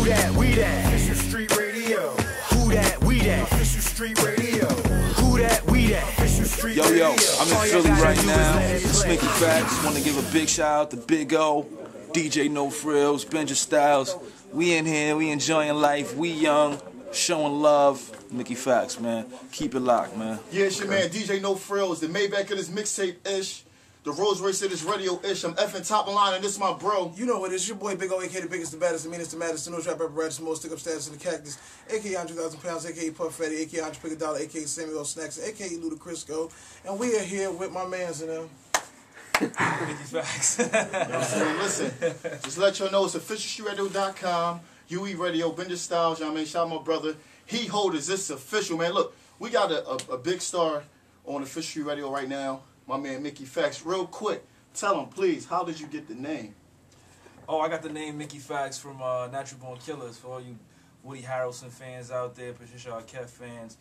that? We that. Official Street Radio. Who that? We that. Official Street Radio. Who that? We that. Official Street Yo, Radio. I'm in Philly right now. It's Mickey Factz. Want to give a big shout out to Big O, DJ NoPhrillz, Benja Styles. We in here, we enjoying life, we young, showing love. Mickey Factz, man. Keep it locked, man. Yeah, it's your man, DJ NoPhrillz, the Maybach of this mixtape-ish, the Rolls Royce of this radio-ish. I'm effing top of line, and this is my bro. You know what it is, your boy Big O, a.k.a. the biggest, the baddest, the meanest, the maddest, the no trap apparatus, the most stick-up status in the cactus, a.k.a. 100,000 pounds, a.k.a. Puff Fatty, a.k.a. Hunch Pick a Dollar, a.k.a. Samuel Snacks, a.k.a. Ludacrisco, and we are here with my mans and them. Mickey Factz. You know what I'm saying? Listen, just let y'all know it's officialstreetradio.com, UE Radio, Benja Styles, you know what I mean? Shout out my brother. Heatholders, this is official, man. Look, we got a big star on Official Street Radio right now, my man Mickey Factz. Real quick, tell him, please, how did you get the name? Oh, I got the name Mickey Factz from Natural Born Killers. For all you Woody Harrelson fans out there, Patricia Arquette fans,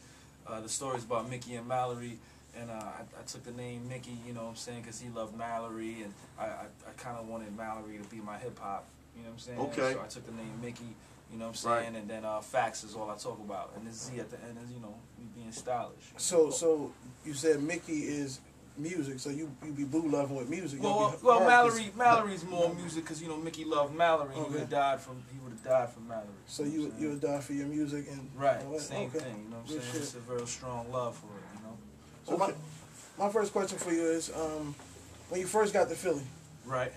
the story's about Mickey and Mallory. And I took the name Mickey, you know what I'm saying, because he loved Mallory, and I kind of wanted Mallory to be my hip-hop, you know what I'm saying? Okay. So I took the name Mickey, you know what I'm saying, and then Factz is all I talk about. And the Z at the end is, you know, me being stylish. So you said Mickey is music, so you be boo loving with music. Well, Mallory's more music because, you know, Mickey loved Mallory, and he would have died from Mallory. So you would die for your music and right, same thing, you know what I'm saying? Shit. It's a very strong love for it, you know. So Okay. my first question for you is, when you first got to Philly, Right.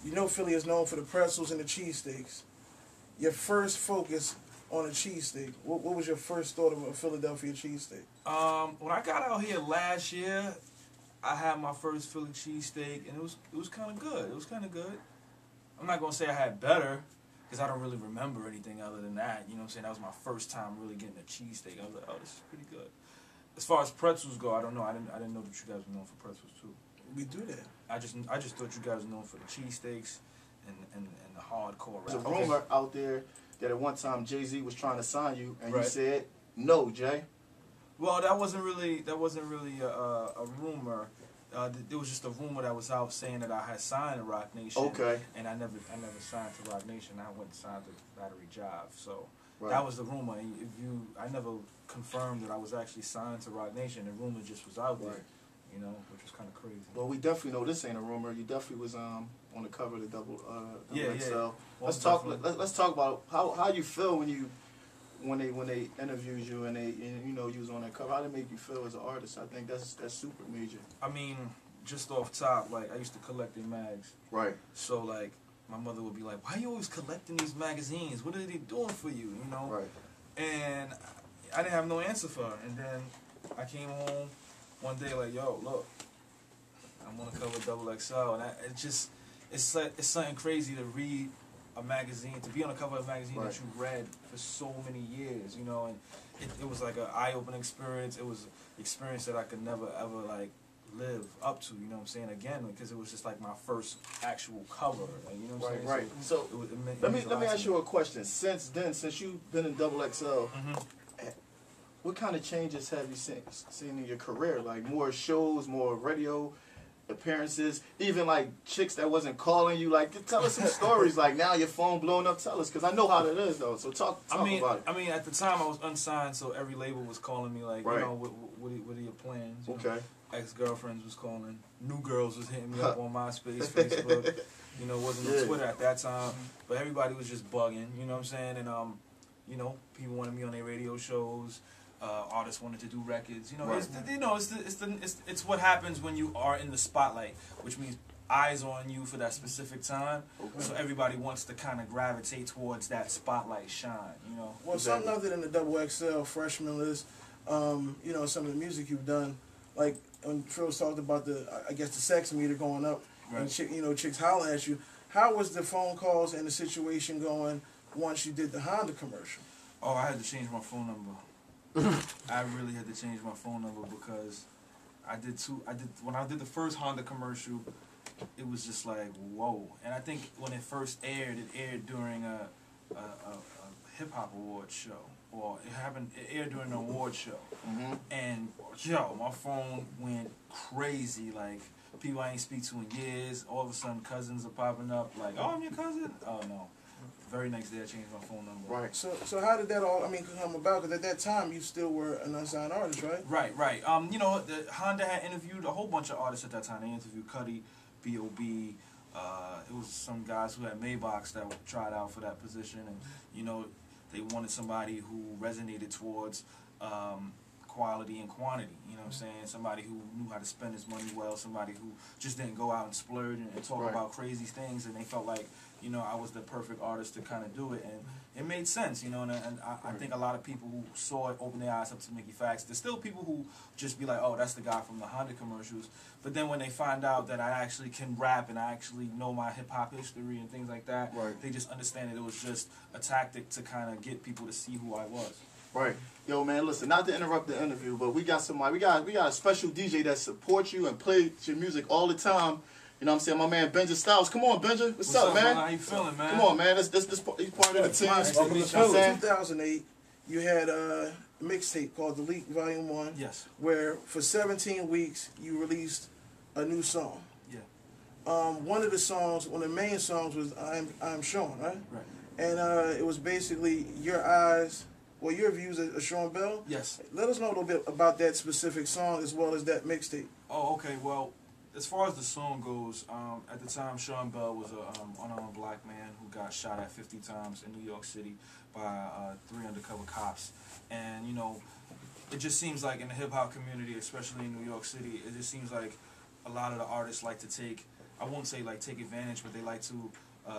you know Philly is known for the pretzels and the cheesesteaks. Your first focus on a cheesesteak, what was your first thought of a Philadelphia cheesesteak? When I got out here last year, I had my first Philly cheesesteak, and it was kind of good. It was kind of good. I'm not gonna say I had better, because I don't really remember anything other than that. You know what I'm saying? That was my first time really getting a cheesesteak. I was like, oh, this is pretty good. As far as pretzels go, I don't know. I didn't know that you guys were known for pretzels too. We do that. I just thought you guys were known for the cheesesteaks and the hardcore rap. There's a rumor out there that at one time Jay-Z was trying to sign you, and you Right. said, no, Jay. Well, that wasn't really a rumor. There was just a rumor that was out saying that I had signed to Rock Nation. Okay. And I never signed to Rock Nation. I went and signed to Battery Jive. So Right. that was the rumor. I never confirmed that I was actually signed to Rock Nation. The rumor just was out there. Right. You know, which was kind of crazy. Well, we definitely know this ain't a rumor. You definitely was on the cover of the double XL. Well, Let's talk about how you feel when they interviewed you and you know you was on that cover. How did it make you feel as an artist? I think that's super major. I mean, just off top, like I used to collect their mags. Right. So like my mother would be like, "Why are you always collecting these magazines? What are they doing for you?" You know. Right. And I didn't have no answer for her. And then I came home one day like, yo, look, I'm on the cover of Double XL, and it's something crazy to read a magazine, to be on the cover of a magazine Right. that you read for so many years, you know, and it was like an eye-opening experience. It was an experience that I could never ever like live up to, you know what I'm saying, again, because it was just like my first actual cover, like, you know what I'm saying? Right. So let me ask you a question. Since then, since you've been in Double XL, what kind of changes have you seen in your career? Like more shows, more radio appearances, even like chicks that wasn't calling you. Like, tell us some stories. Like now your phone blowing up. Tell us, because I know how that is though. So talk about it. I mean, at the time I was unsigned, so every label was calling me like, Right. you know, what are your plans? You Okay. know, ex-girlfriends was calling. New girls was hitting me up on MySpace, Facebook. You know, wasn't on Twitter at that time, but everybody was just bugging. You know what I'm saying? And you know, people wanted me on their radio shows. Artists wanted to do records. You know, Right. it's what happens when you are in the spotlight, which means eyes on you for that specific time. Okay. So everybody wants to kind of gravitate towards that spotlight shine. You know. Well, something other than the Double XL freshman list, you know, some of the music you've done, like when Phil's talked about I guess the sex meter going up, Right. and you know, chicks hollering at you. How was the phone calls and the situation going once you did the Honda commercial? Oh, I had to change my phone number. I really had to change my phone number because when I did the first Honda commercial, it was just like, whoa. And I think when it first aired, it aired during a hip hop award show. Or it aired during an award show. And yo, my phone went crazy. Like people I ain't speak to in years. All of a sudden cousins are popping up like, oh, I'm your cousin? Oh no. very next day I changed my phone number. Right. So how did that all, come about? Because at that time, you still were an unsigned artist, right? Right. You know, Honda had interviewed a whole bunch of artists at that time. They interviewed Cudi, B.O.B., it was some guys who had Maybachs that tried out for that position, and you know, they wanted somebody who resonated towards quality and quantity. You know what I'm saying? Somebody who knew how to spend his money well. Somebody who just didn't go out and splurge and talk about crazy things. And they felt like, you know, I was the perfect artist to kind of do it, and it made sense. You know, and I think a lot of people who saw it opened their eyes up to Mickey Factz. There's still people who just be like, oh, that's the guy from the Honda commercials. But then when they find out that I actually can rap and I actually know my hip-hop history and things like that, they just understand that it was just a tactic to kind of get people to see who I was. Right. Yo, man, listen, not to interrupt the interview, but we got somebody, we got a special DJ that supports you and plays your music all the time. You know what I'm saying? My man, Benja Styles. Come on, Benja. What's up, man? How you feeling, man? Come on, man. He's part of the team. Welcome to You know what I'm saying? 2008, you had a mixtape called The Leak Volume 1. Yes. Where for 17 weeks, you released a new song. Yeah. One of the main songs was I'm Sean, right? Right. And it was basically your views of Sean Bell. Yes. Let us know a little bit about that specific song as well as that mixtape. Oh, okay. Well, as far as the song goes, at the time, Sean Bell was a unarmed black man who got shot at 50 times in New York City by 3 undercover cops. And, you know, it just seems like in the hip-hop community, especially in New York City, it just seems like a lot of the artists like to I won't say like take advantage, but they like to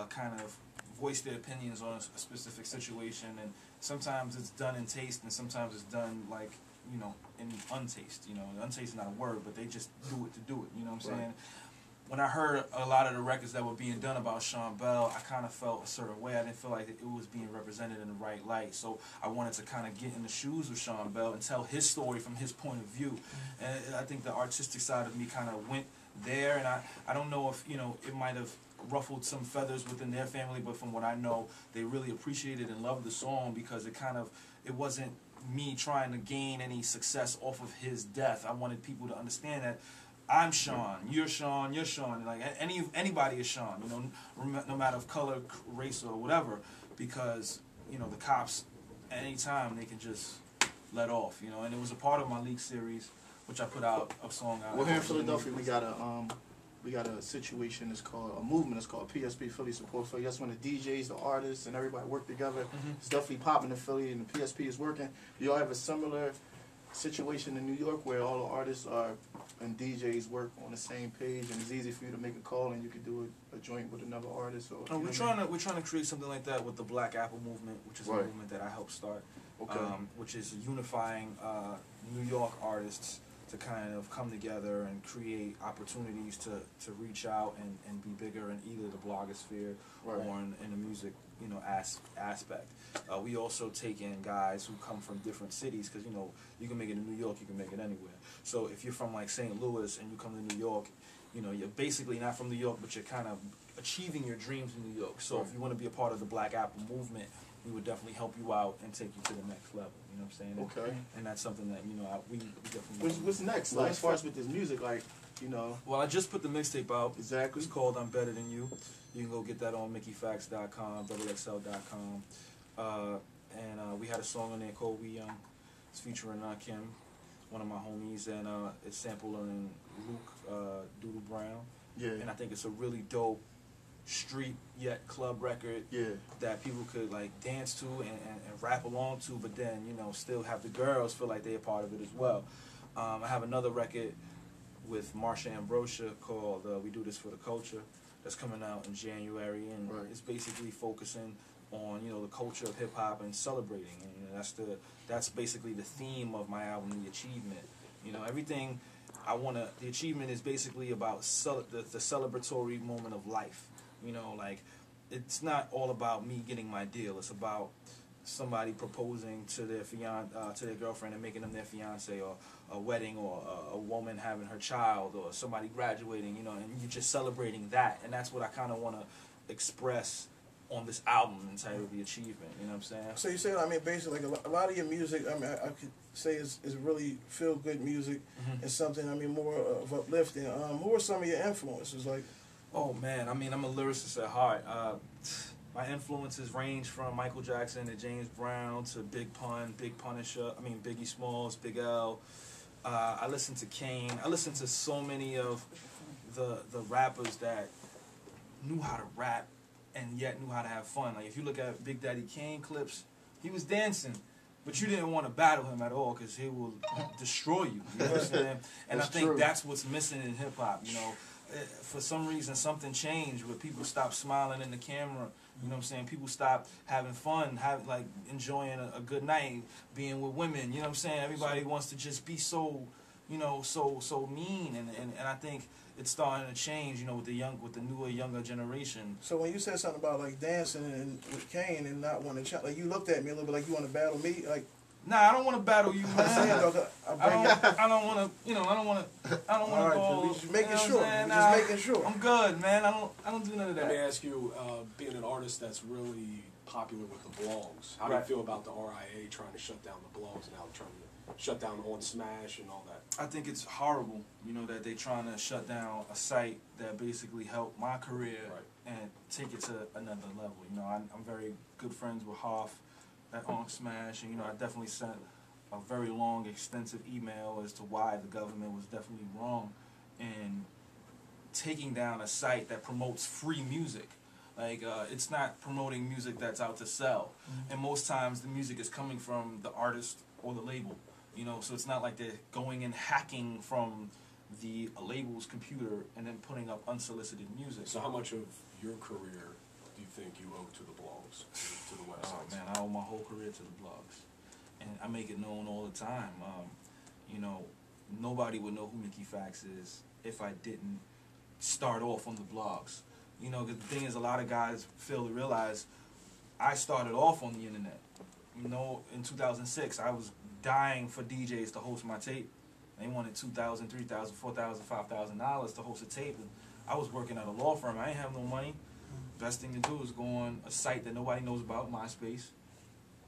kind of voice their opinions on a specific situation, and sometimes it's done in taste and sometimes it's done like, you know, in untaste. You know, untaste is not a word, but they just do it to do it. You know what I'm saying? When I heard a lot of the records that were being done about Sean Bell, I kind of felt a certain way. I didn't feel like it was being represented in the right light. So I wanted to kind of get in the shoes of Sean Bell and tell his story from his point of view. And I think the artistic side of me kind of went there. And I don't know if, you know, it might have ruffled some feathers within their family, but from what I know, they really appreciated and loved the song because it wasn't me trying to gain any success off of his death. I wanted people to understand that I'm Sean, you're Sean, you're Sean. Like anybody is Sean, you know, no matter of color, race, or whatever, because, you know, the cops at any time they can just let off, you know. And it was a part of my Leak series, which I put out a song out. Well, here in Philadelphia, we got a situation. It's called a movement. It's called PSP, Philly Support Philly. That's when the DJs, the artists, and everybody work together. It's definitely popping in Philly, and the PSP is working. Do y'all have a similar situation in New York where all the artists and DJs work on the same page, and it's easy for you to make a call and you can do a joint with another artist? Or we're trying to create something like that with the Black Apple movement, which is a movement that I helped start. Which is unifying New York artists to kind of come together and create opportunities to reach out and be bigger in either the blogosphere or in the music, you know, aspect. We also take in guys who come from different cities, because, you know, you can make it in New York, you can make it anywhere. So if you're from like St. Louis and you come to New York, you know, you're basically not from New York, but you're kind of achieving your dreams in New York. So if you want to be a part of the Black Apple movement, we would definitely help you out and take you to the next level. You know what I'm saying? Okay. And that's something that, you know, we definitely. What's next? Like, as far as with this music, like, you know. Well, I just put the mixtape out. Exactly. It's called I'm Better Than You. You can go get that on MickeyFactz.com, XXL.com. And we had a song on there called We Young. It's featuring Kim, one of my homies, and it's sampling Luke Doodle Brown. Yeah. And I think it's a really dope street yet club record that people could like dance to and rap along to, but then, you know, still have the girls feel like they're a part of it as well. I have another record with Marsha Ambrosia called We Do This For The Culture that's coming out in January, and it's basically focusing on, you know, the culture of hip-hop and celebrating, and, you know, that's basically the theme of my album, The Achievement. You know, everything the achievement is basically about the celebratory moment of life. You know, like, it's not all about me getting my deal. It's about somebody proposing to their girlfriend and making them their fiance, or a wedding, or a woman having her child, or somebody graduating. You know, and you're just celebrating that, and that's what I kind of want to express on this album entitled The Achievement. You know what I'm saying? So you say, I mean, basically, like a lot of your music, I mean, I could say is really feel good music and something, I mean, more of uplifting. Who are some of your influences? Like, oh man, I mean, I'm a lyricist at heart. My influences range from Michael Jackson to James Brown to Big Pun, Big Punisher, Biggie Smalls, Big L. I listen to Kane. I listen to so many of the rappers that knew how to rap and yet knew how to have fun. Like if you look at Big Daddy Kane clips, he was dancing, but you didn't want to battle him at all because he will destroy you. You know what I'm saying? And I think that's what's missing in hip hop. You know, for some reason something changed where people stopped smiling in the camera. You know what I'm saying? People stop having fun, enjoying a good night, being with women. You know what I'm saying? Everybody wants to just be so, so mean, and I think it's starting to change. You know, with the newer, younger generation. So when you said something about like dancing and with Kane and not wanting to, like you looked at me a little bit like you want to battle me, like. Nah, I don't want to battle you, man. I don't want to. I don't want to go. Just making sure. Just making sure. I'm good, man. I don't do none of that. Let me ask you, being an artist that's really popular with the blogs, how do you feel about the RIA trying to shut down the blogs and now trying to shut down On Smash and all that? I think it's horrible, that they're trying to shut down a site that basically helped my career and take it to another level. I'm very good friends with Hoff at On Smash, and I definitely sent a very long, extensive email as to why the government was definitely wrong in taking down a site that promotes free music. Like, it's not promoting music that's out to sell, and most times the music is coming from the artist or the label. So it's not like they're going and hacking from the label's computer and then putting up unsolicited music. So how much of your career do you think you owe to the blogs, to the websites? Oh man, I owe my whole career to the blogs, and I make it known all the time. Nobody would know who Mickey Factz is if I didn't start off on the blogs. The thing is, a lot of guys fail to realize I started off on the internet. In 2006, I was dying for DJs to host my tape. They wanted $2,000, $3,000, $4,000, $5,000 to host a tape. And I was working at a law firm. I didn't have no money. Best thing to do is go on a site that nobody knows about, MySpace,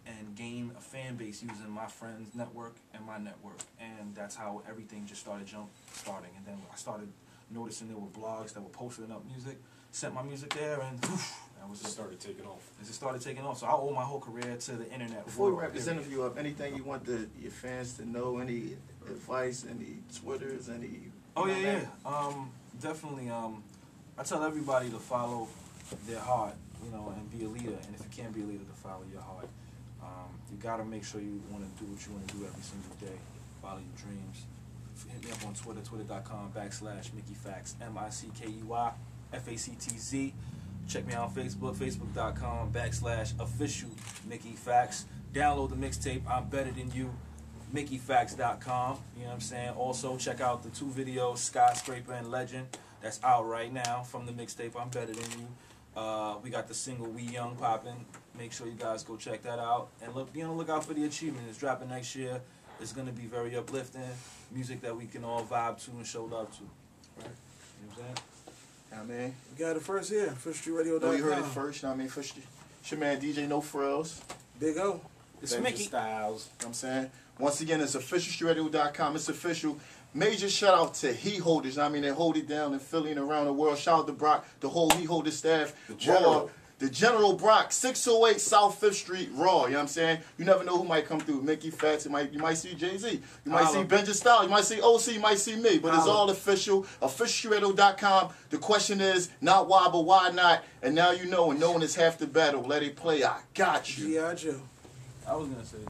and gain a fan base using my friends' network and my network. And that's how everything just started starting. And then I started noticing there were blogs that were posting up music, sent my music there, and that was It started taking off. It just started taking off. So I owe my whole career to the internet. Before we wrap this interview up, anything you want your fans to know? Any advice? Any Twitters? Any? Oh yeah. Definitely. I tell everybody to follow their heart, and be a leader. And if you can't be a leader, to follow your heart. You gotta make sure you want to do what you want to do every single day. Follow your dreams. Hit me up on Twitter, twitter.com/Mickey Factz, MickeyFactz. Check me out on Facebook, facebook.com/official Mickey Factz. Download the mixtape, I'm Better Than You, MickeyFactz.com. You know what I'm saying? Also, check out the 2 videos, Skyscraper and Legend, that's out right now from the mixtape, I'm Better Than You. We got the single We Young popping. Make sure you guys go check that out. And be on the lookout for the achievement. It's dropping next year. It's going to be very uplifting. Music that we can all vibe to and show love to. Right? You know what I'm saying? Man. You got it first here, FishStreetRadio.com. Oh, you heard it first. It's your man DJ NoPhrillz. Big O. It's Benja Mickey. Styles. You know what I'm saying? Once again, it's FishStreetRadio.com. It's official. Major shout out to Heatholders. They hold it down in Philly and around the world. Shout out to Brock, the whole Heatholder staff. The General Brock, 608 South 5th Street, Raw. You know what I'm saying? You never know who might come through. Mickey Factz, you might see Jay-Z. You might see Benja Styles. You might see OC. You might see me. But it's all official. FishStreetRadio.com. The question is, not why, but why not? And now you know, and knowing is half the battle. Let it play. I got you. G.I. Joe. I was going to say